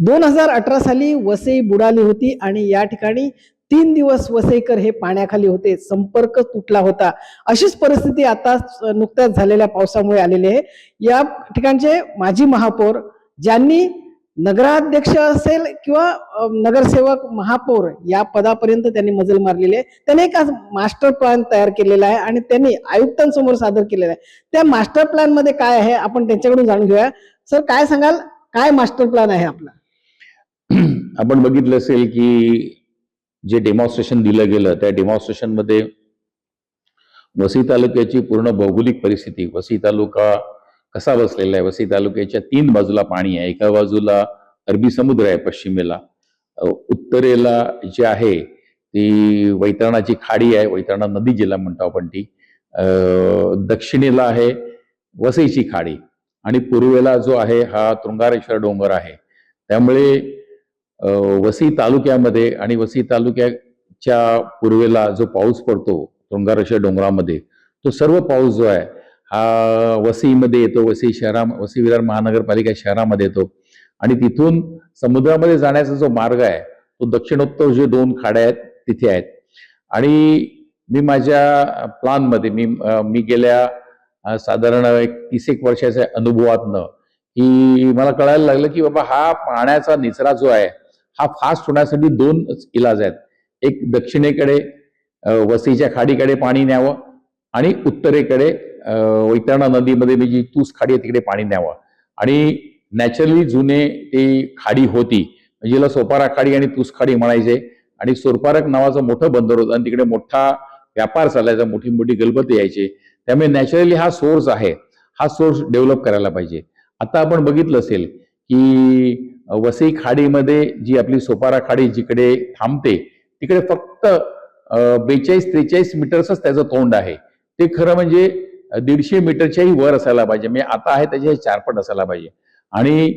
2018 साली वसई बुडाली होती आणि या ठिकाणी 3 दिवस वसईकर हे पाण्याखाली होते, संपर्क तुटला होता. अशीच परिस्थिती आता नुकत्याच झालेल्या पावसामुळे आलेली आहे. या ठिकाणचे माजी महापौर ज्यांनी नगराध्यक्ष असेल किंवा नगरसेवक महापौर या पदापर्यंत त्यांनी मजल मारलेली आहे. त्याने एक मास्टर प्लॅन तयार केलेला आहे आणि त्यांनी आयुक्तांसमोर सादर केलेला आहे. त्या मास्टर प्लॅन मध्ये काय आहे आपण त्यांच्याकडून जाणून घेऊया. सर, काय सांगाल, काय मास्टर प्लॅन आहे आपला? आपण बघितलं असेल की जे डेमॉन्स्ट्रेशन दिलं गेलं त्या डेमॉन्स्ट्रेशन मध्ये वसई तालुक्याची पूर्ण भौगोलिक परिस्थिती, वसई तालुका कसा बसलेला आहे, वसई तालुक्याच्या 3 बाजूला पाणी आहे. एका बाजूला अरबी समुद्र आहे, पश्चिमेला, उत्तरेला जे आहे ती वैतरणाची खाडी आहे, वैतरणा नदी जिला म्हणतो आपण ती, दक्षिणेला आहे वसईची खाडी आणि पूर्वेला जो आहे हा तृंगारेश्वर डोंगर आहे. त्यामुळे वसई तालुक्यामध्ये आणि वसई तालुक्याच्या पूर्वेला जो पाऊस पडतो तृंगारेश्वर डोंगरामध्ये, तो सर्व पाऊस जो आहे हा वसईमध्ये येतो, वसई विरार महानगरपालिका शहरामध्ये येतो आणि तिथून समुद्रामध्ये जाण्याचा जो मार्ग आहे तो दक्षिणोत्तर जे 2 खाड्या आहेत तिथे आहेत. आणि मी माझ्या प्लॅनमध्ये मी गेल्या साधारण 30 वर्षाच्या अनुभवातनं की मला कळायला लागलं की बाबा हा पाण्याचा निचरा जो आहे हा फास्ट होण्यासाठी 2 इलाज आहेत. एक दक्षिणेकडे वसईच्या खाडीकडे पाणी न्यावं आणि उत्तरेकडे वैतरणा नदीमध्ये जी तूस खाडी आहे तिकडे पाणी न्यावं. आणि नॅचरली जुने ती खाडी होती, जिला सोपारा खाडी आणि तूस खाडी म्हणायचे, आणि सोपारक नावाचं मोठं बंदर होतं आणि तिकडे मोठा व्यापार चालायचा, मोठी मोठी गलबत यायचे. त्यामुळे नॅचरली हा सोर्स आहे, हा सोर्स डेव्हलप करायला पाहिजे. आता आपण बघितलं असेल की वसई खाडीमध्ये जी आपली सोपारा खाडी जिकडे थांबते तिकडे फक्त 42-43 मीटरच त्याचं तोंड आहे. ते खरं म्हणजे 150 मीटरच्याही वर असायला पाहिजे, म्हणजे आता आहे त्याच्या 4 पट असायला पाहिजे. आणि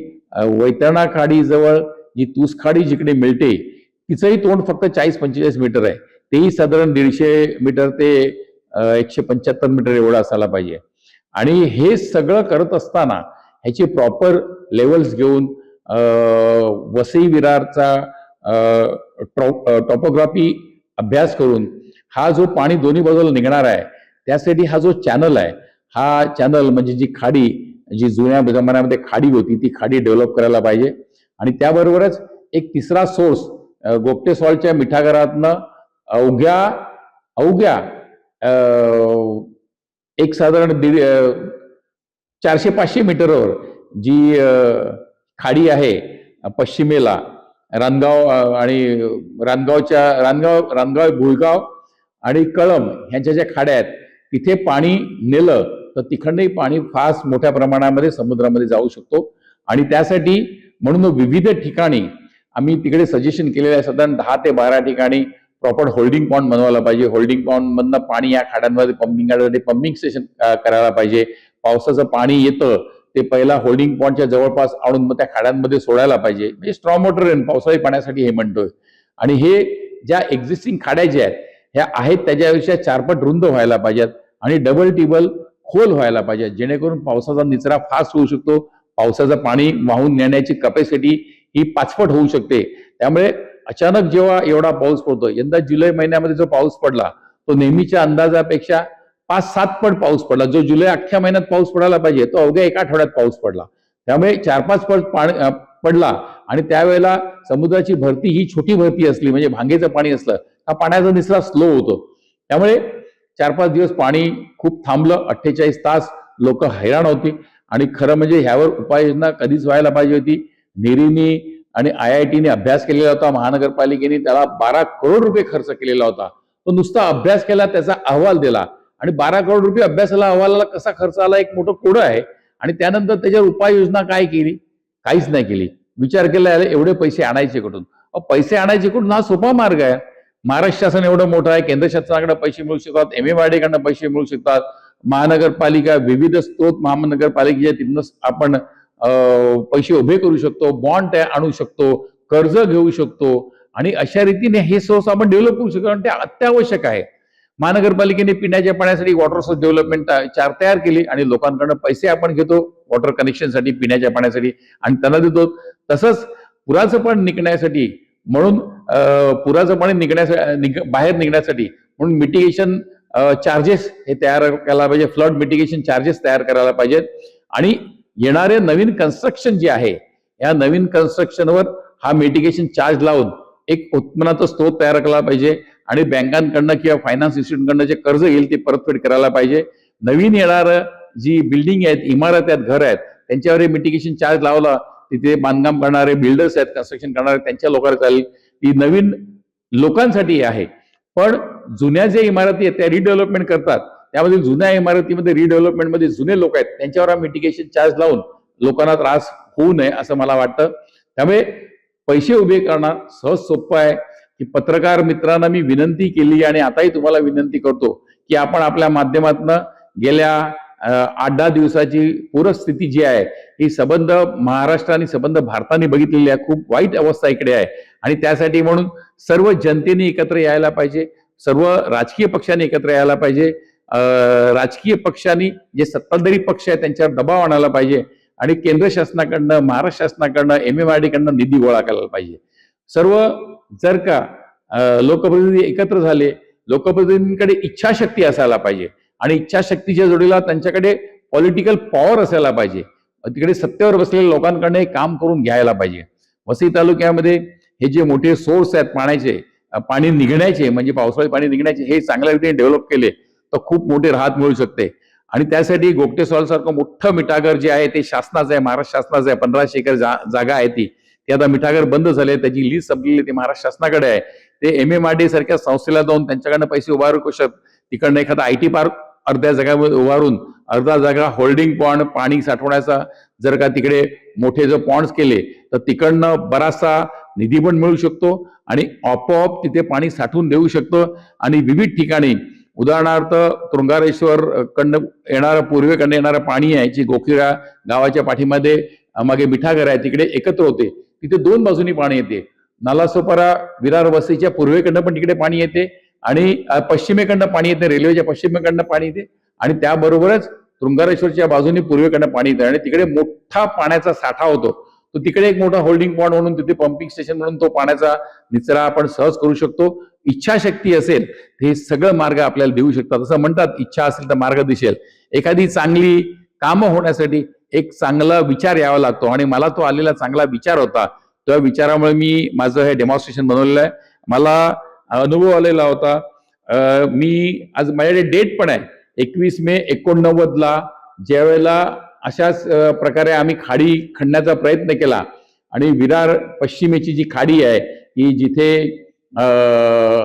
वैतरणा खाडी जवळ जी तूस खाडी जिकडे मिळते तिचंही तोंड फक्त 40-45 मीटर आहे, तेही साधारण 150 मीटर ते 175 मीटर एवढं असायला पाहिजे. आणि हे सगळं करत असताना ह्याचे प्रॉपर लेवल्स घेऊन वसई विरारचा टॉपोग्राफी अभ्यास करून हा जो पाणी दोन्ही बाजूला निघणार आहे त्यासाठी हा जो चॅनल आहे, हा चॅनल म्हणजे जी खाडी, जी जुन्या जमान्यामध्ये खाडी होती ती खाडी डेव्हलप करायला पाहिजे. आणि त्याबरोबरच एक तिसरा सोर्स गोपटे सॉल्टच्या मिठागरातनं अवघ्या एक साधारण 400-500 मीटरवर जी खाडी आहे पश्चिमेला रानगाव आणि रानगाव भुळगाव आणि कळम ह्यांच्या ज्या खाड्या आहेत तिथे पाणी नेलं तर तिकडनंही पाणी फास्ट मोठ्या प्रमाणामध्ये समुद्रामध्ये जाऊ शकतो. आणि त्यासाठी म्हणून विविध ठिकाणी आम्ही तिकडे सजेशन केलेलं आहे. साधारण 10 ते 12 ठिकाणी प्रॉपर होल्डिंग पॉइंट बनवायला पाहिजे. होल्डिंग पॉइंट मधनं पाणी या खाड्यांमध्ये पंपिंग करण्यासाठी पंपिंग स्टेशन करायला पाहिजे. पावसाचं पाणी येतं ते पहिला होल्डिंग पॉइंटच्या जवळपास आणून मग त्या खाड्यांमध्ये सोडायला पाहिजे, म्हणजे स्ट्रॉंग वॉटर रेन पावसाळी पाण्यासाठी हे म्हणतोय. आणि हे ज्या एक्झिस्टिंग खाड्या ज्या आहेत ह्या आहेत त्याच्यापेक्षा 4 पट रुंद व्हायला पाहिजेत आणि डबल टिबल खोल व्हायला पाहिजे, जेणेकरून पावसाचा निचरा फास्ट होऊ शकतो. पावसाचं पाणी वाहून नेण्याची कॅपॅसिटी ही 5 पट होऊ शकते. त्यामुळे अचानक जेव्हा एवढा पाऊस पडतो, यंदा जुलै महिन्यामध्ये जो पाऊस पडला तो नेहमीच्या अंदाजापेक्षा 5-7 पट पाऊस पडला. जो जुलै अख्ख्या महिन्यात पाऊस पडायला पाहिजे तो अवघ्या 1 आठवड्यात पाऊस पडला. त्यामुळे 4-5 पट पाणी पडला. आणि त्यावेळेला समुद्राची भरती ही छोटी भरती असली, म्हणजे भांगेचं पाणी असलं हा पाण्याचा निचरा स्लो होतो. त्यामुळे 4-5 दिवस पाणी खूप थांबलं, 48 तास लोक हैराण होती. आणि खरं म्हणजे ह्यावर उपाययोजना कधीच व्हायला पाहिजे होती. नेरीनी आणि IITने अभ्यास केलेला होता, महानगरपालिकेने त्याला 12 करोड रुपये खर्च केलेला होता. तो नुसता अभ्यास केला, त्याचा अहवाल दिला आणि 12 करोड रुपये अभ्यासाला अहवालाला कसा खर्च आला एक मोठं कोडं आहे. आणि त्यानंतर त्याच्यावर उपाययोजना काय केली? काहीच नाही केली. विचार केला एवढे पैसे आणायचे कुठून? पैसे आणायचे कुठून हा सोपा मार्ग आहे. महाराष्ट्र शासन एवढं मोठं आहे, केंद्र शासनाकडे पैसे मिळू शकतात, MMRD कडनं पैसे मिळू शकतात, महानगरपालिका विविध स्त्रोत महानगरपालिकेच्या तिथून आपण पैसे उभे करू शकतो, बॉन्ड आणू शकतो, कर्ज घेऊ शकतो आणि अशा रीतीने हे सोर्स आपण डेव्हलप करू शकतो. आणि ते अत्यावश्यक आहे. महानगरपालिकेने पिण्याच्या पाण्यासाठी वॉटर सोर्स डेव्हलपमेंट 4 तयार केली आणि लोकांकडून पैसे आपण घेतो वॉटर कनेक्शनसाठी, पिण्याच्या पाण्यासाठी आणि त्यांना देतो. तसंच पुराचं पाणी निघण्यासाठी म्हणून पुराचं पाणी बाहेर निघण्यासाठी म्हणून मिटिगेशन चार्जेस हे तयार करायला पाहिजे, फ्लड मिटिगेशन चार्जेस तयार करायला पाहिजेत. आणि येणारे नवीन कन्स्ट्रक्शन जे आहे या नवीन कन्स्ट्रक्शनवर हा मिटिगेशन चार्ज लावून एक उत्पन्नाचा स्रोत तयार केला पाहिजे आणि बँकांकडनं किंवा फायनान्स इन्स्टिट्यूटकडनं जे कर्ज येईल ते परतफेड करायला पाहिजे. नवीन येणारं जी बिल्डिंग आहेत, इमारत आहेत, घर आहेत, त्यांच्यावर हे मिटिगेशन चार्ज लावला, तिथे बांधकाम करणारे बिल्डर्स आहेत, कन्स्ट्रक्शन करणारे त्यांच्या लोकांना चालेल. ती नवीन लोकांसाठी आहे. पण जुन्या ज्या इमारती आहेत त्या रिडेव्हलपमेंट करतात, त्यामध्ये जुन्या इमारतीमध्ये रिडेव्हलपमेंटमध्ये जुने लोक आहेत त्यांच्यावर हा मिटिगेशन चार्ज लावून लोकांना त्रास होऊ नये असं मला वाटतं. त्यामुळे पैसे उभे करणं सहज सोपं आहे. की पत्रकार मित्रांना मी विनंती केली आणि आताही तुम्हाला विनंती करतो की आपण आपल्या माध्यमातून गेल्या 8-10 दिवसाची पूरस्थिती जी आहे ही संबंध महाराष्ट्र आणि संबंध भारताने बघितलेली आहे. खूप वाईट अवस्था इकडे आहे आणि त्यासाठी म्हणून सर्व जनतेने एकत्र यायला पाहिजे, सर्व राजकीय पक्षांनी एकत्र यायला पाहिजे. राजकीय पक्षांनी जे सत्ताधारी पक्ष आहे त्यांच्यावर दबाव आणायला पाहिजे आणि केंद्र शासनाकडनं, महाराष्ट्र शासनाकडनं, MMRD कडनं निधी गोळा करायला पाहिजे. सर्व जर का लोकप्रतिनिधी एकत्र झाले, लोकप्रतिनिधींकडे इच्छाशक्ती असायला पाहिजे आणि इच्छाशक्तीच्या जोडीला त्यांच्याकडे पॉलिटिकल पॉवर असायला पाहिजे. तिकडे सत्तेवर बसलेल्या लोकांकडे काम करून घ्यायला पाहिजे. वसई तालुक्यामध्ये हे जे मोठे सोर्स आहेत पाण्याचे, पाणी निघण्याचे म्हणजे पावसाळी पाणी निघण्याचे, हे चांगल्या रीतीने डेव्हलप केले तर खूप मोठी राहत मिळू शकते. आणि त्यासाठी गोगटे सॉल सारखं मोठं मिठागर जे आहे ते शासनाचं आहे, महाराष्ट्र शासनाचं आहे. 1500 एकर जागा आहे ती आता मिठागर बंद झाले, त्याची लीज संपलेली, ते महाराष्ट्र शासनाकडे आहे. ते MMRD सारख्या संस्थेला जाऊन त्यांच्याकडनं पैसे उभारू शकत, तिकडनं एखादा IT पार्क अर्ध्या जागामध्ये उभारून अर्धा जागा होल्डिंग पॉन्ड पाणी साठवण्याचा जर का तिकडे मोठे जर पॉन्ड्स केले तर तिकडनं बराचसा निधी पण मिळू शकतो आणि आपोआप तिथे पाणी साठवून देऊ शकतो. आणि विविध ठिकाणी उदाहरणार्थ तृंगारेश्वर कडनं येणारं, पूर्वेकडनं येणारं पाणी आहे जी गोखिरा गावाच्या पाठीमध्ये मागे मिठागर आहे तिकडे एकत्र होते, तिथे 2 बाजूनी पाणी येते. नालासोपारा विरार वसईच्या पूर्वेकडनं पण तिकडे पाणी येते आणि पश्चिमेकडनं पाणी येते, रेल्वेच्या पश्चिमेकडनं पाणी येते आणि त्याबरोबरच तृंगारेश्वरच्या बाजूने पूर्वेकडनं पाणी येते आणि तिकडे मोठा पाण्याचा साठा होतो. तो तिकडे एक मोठा होल्डिंग पॉइंट म्हणून, तिथे पंपिंग स्टेशन म्हणून तो पाण्याचा निचरा आपण सहज करू शकतो. इच्छाशक्ती असेल हे सगळं मार्ग आपल्याला देऊ शकतात. असं म्हणतात, इच्छा असेल तर मार्ग दिसेल. एखादी चांगली कामं होण्यासाठी एक चांगला विचार यावा लागतो आणि मला तो आलेला चांगला विचार होता. त्या विचारामुळे मी माझं हे डेमॉन्स्ट्रेशन बनवलेलं आहे. मला अनुभव आलेला होता. मी आज माझ्याकडे डेट पण आहे, 21 मे 1989 ज्यावेळेला अशाच प्रकारे आम्ही खाडी खणण्याचा प्रयत्न केला आणि विरार पश्चिमेची जी खाडी आहे की जिथे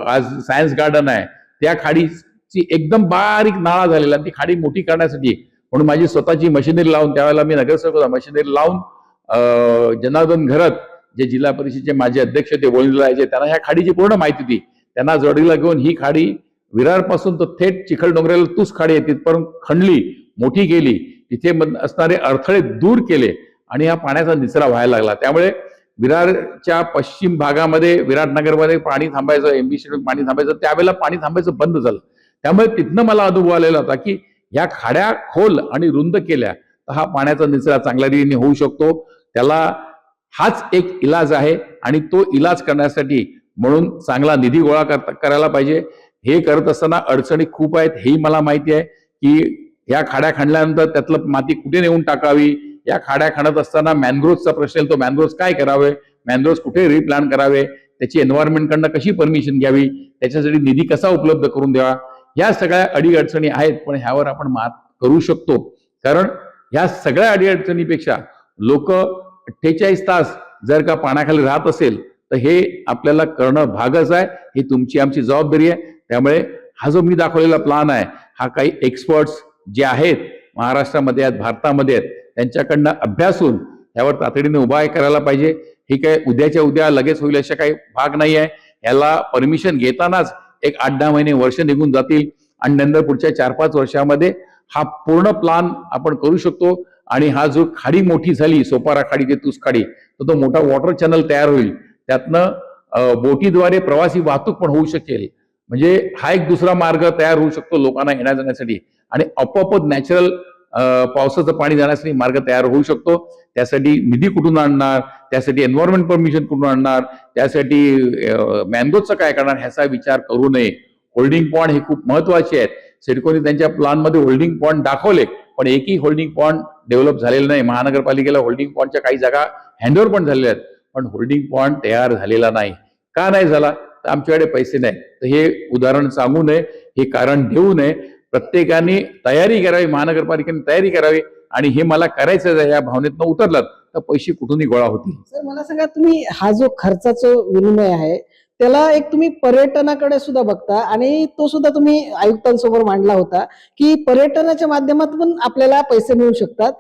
आज सायन्स गार्डन आहे त्या खाडीची एकदम बारीक नाळा झालेला, ती खाडी मोठी करण्यासाठी म्हणून माझी स्वतःची मशिनरी लावून, त्यावेळेला मी नगरसेवक होता, मशिनरी लावून जनार्दन घरत जे जिल्हा परिषदेचे माझे अध्यक्ष ते बोललेले आहे, त्यांना ह्या खाडीची पूर्ण माहिती होती. त्यांना जोडीला घेऊन ही खाडी विरार पासून तर थेट चिखलडोंगरेला तूच खाडी आहे तिथपर्यंत खणली, मोठी केली, तिथे असणारे अडथळे दूर केले आणि हा पाण्याचा निचरा व्हायला लागला. त्यामुळे विरारच्या पश्चिम भागामध्ये, विराटनगरमध्ये पाणी थांबायचं, MBC पाणी थांबायचं, त्यावेळेला पाणी थांबायचं बंद झालं. त्यामुळे तिथनं मला अनुभव आलेला होता की ह्या खाड्या खोल आणि रुंद केल्या तर हा पाण्याचा निचरा चांगल्या रीतीने होऊ शकतो. त्याला हाच एक इलाज आहे आणि तो इलाज करण्यासाठी म्हणून चांगला निधी गोळा करायला पाहिजे. हे करत असताना अडचणी खूप आहेत, हेही मला माहिती आहे की या खाड्या खणल्यानंतर त्यातलं माती कुठे नेऊन टाकावी, या खाड्या खणत असताना मॅनग्रोव्हचा प्रश्न तो मॅनग्रोव्ह काय करावे, मॅनग्रोव्ह कुठे रिप्लांट करावे, त्याची एन्व्हायरमेंटकडनं कशी परमिशन घ्यावी, त्याच्यासाठी निधी कसा उपलब्ध करून द्यावा, या सगळ्या अडीअडचणी आहेत. पण ह्यावर आपण मात करू शकतो, कारण ह्या सगळ्या अडीअडचणीपेक्षा लोक 48 तास जर का पाण्याखाली राहत असेल तर हे आपल्याला करणं भागच आहे. ही तुमची आमची जबाबदारी आहे. त्यामुळे हा जो मी दाखवलेला प्लान आहे हा काही एक्सपर्ट्स जे आहेत महाराष्ट्रामध्ये आहेत, भारतामध्ये आहेत, त्यांच्याकडनं अभ्यासून यावर तातडीने उपाय करायला पाहिजे. हे काय उद्याच्या उद्या लगेच होईल अशा काही भाग नाही आहे. याला परमिशन घेतानाच एक 8-10 महिने, वर्ष निघून जातील आणि नंतर पुढच्या 4-5 वर्षामध्ये हा पूर्ण प्लान आपण करू शकतो. आणि हा जो खाडी मोठी झाली, सोपारा खाडी ते तुस खाडी, तर तो मोठा वॉटर चॅनल तयार होईल. त्यातनं बोटीद्वारे प्रवासी वाहतूक पण होऊ शकेल. म्हणजे हा एक दुसरा मार्ग तयार होऊ शकतो लोकांना येण्या जाण्यासाठी आणि आपोआप नॅचरल पावसाचं पाणी जाण्यासाठी मार्ग तयार होऊ शकतो. त्यासाठी निधी कुठून आणणार, त्यासाठी एन्व्हायरमेंट परमिशन कुठून आणणार, त्यासाठी मॅनग्रोथचं काय करणार ह्याचा विचार करू नये. होल्डिंग पॉइंट हे खूप महत्वाचे आहेत. सिडकोने त्यांच्या प्लॅनमध्ये होल्डिंग पॉइंट दाखवले, पण एकही होल्डिंग पॉइंट डेव्हलप झालेलं नाही. महानगरपालिकेला होल्डिंग पॉइंटच्या काही जागा हँडओव्हर पण झालेल्या आहेत, पण होल्डिंग पॉइंट तयार झालेला नाही. का नाही झाला? तर आमच्याकडे पैसे नाही. तर हे उदाहरण सांगू नये, हे कारण देऊ नये. प्रत्येकाने तयारी करावी, महानगरपालिकेने तयारी करावी, आणि हे मला करायचं आहे या भावनेतनं उतरलात तर पैसे कुठूनही गोळा होतील. सर मला सांगा, तुम्ही हा जो खर्चाचा विनिमय आहे त्याला एक तुम्ही पर्यटनाकडे सुद्धा बघता, आणि तो सुद्धा तुम्ही आयुक्तांसमोर मांडला होता की पर्यटनाच्या माध्यमातून आपल्याला पैसे मिळू शकतात,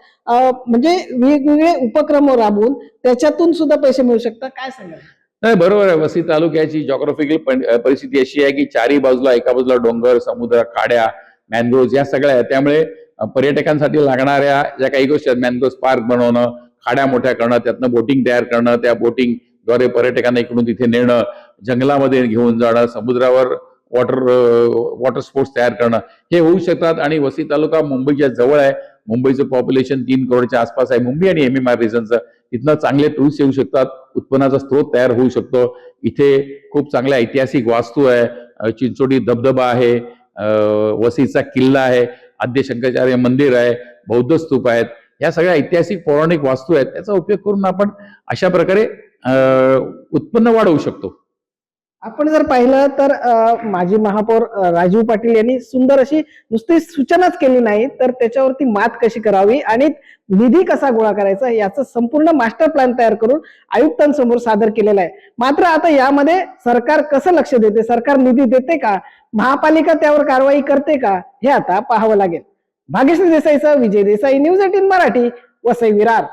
म्हणजे वेगवेगळे उपक्रम राबवून त्याच्यातून सुद्धा पैसे मिळू शकतात. काय सांगाल? नाही, बरोबर आहे. वसई तालुक्याची जॉग्राफिकल परिस्थिती अशी आहे की चारही बाजूला, एका बाजूला डोंगर, समुद्र, खाड्या, मॅनग्रोव्ह या सगळ्या आहेत. त्यामुळे पर्यटकांसाठी लागणाऱ्या ज्या काही गोष्टी आहेत, मॅनग्रोव्ह पार्क बनवणं, खाड्या मोठ्या करणं, त्यातनं बोटिंग तयार करणं, त्या बोटिंगद्वारे पर्यटकांना इकडून तिथे नेणं, जंगलामध्ये घेऊन जाणं, समुद्रावर वॉटर स्पोर्ट्स तयार करणं, हे होऊ शकतात. आणि वसई तालुका मुंबईच्या जवळ आहे. मुंबईचं पॉप्युलेशन 3 करोडच्या आसपास आहे, मुंबई आणि MMR रिजनचं. इथनं चांगले टूरिस्ट येऊ शकतात, उत्पन्नाचा स्रोत तयार होऊ शकतो. इथे खूप चांगल्या ऐतिहासिक वास्तू आहे, चिंचोडी धबधबा आहे, वसईचा किल्ला आहे, आद्य शंकराचार्य मंदिर आहे, बौद्ध स्तूप आहेत. या सगळ्या ऐतिहासिक पौराणिक वास्तू आहेत. त्याचा उपयोग करून आपण अशा प्रकारे उत्पन्न वाढवू शकतो. आपण जर पाहिलं तर माजी महापौर राजीव पाटील यांनी सुंदर अशी नुसती सूचनाच केली नाही, तर त्याच्यावरती मात कशी करावी आणि निधी कसा गोळा करायचा याचं संपूर्ण मास्टर प्लॅन तयार करून आयुक्तांसमोर सादर केलेला आहे. मात्र आता यामध्ये सरकार कसं लक्ष देते, सरकार निधी देते का, महापालिका त्यावर कारवाई करते का, हे आता पाहावं लागेल. भाग्यश्री देसाईचा विजय देसाई, न्यूज 18 मराठी, वसई विरार.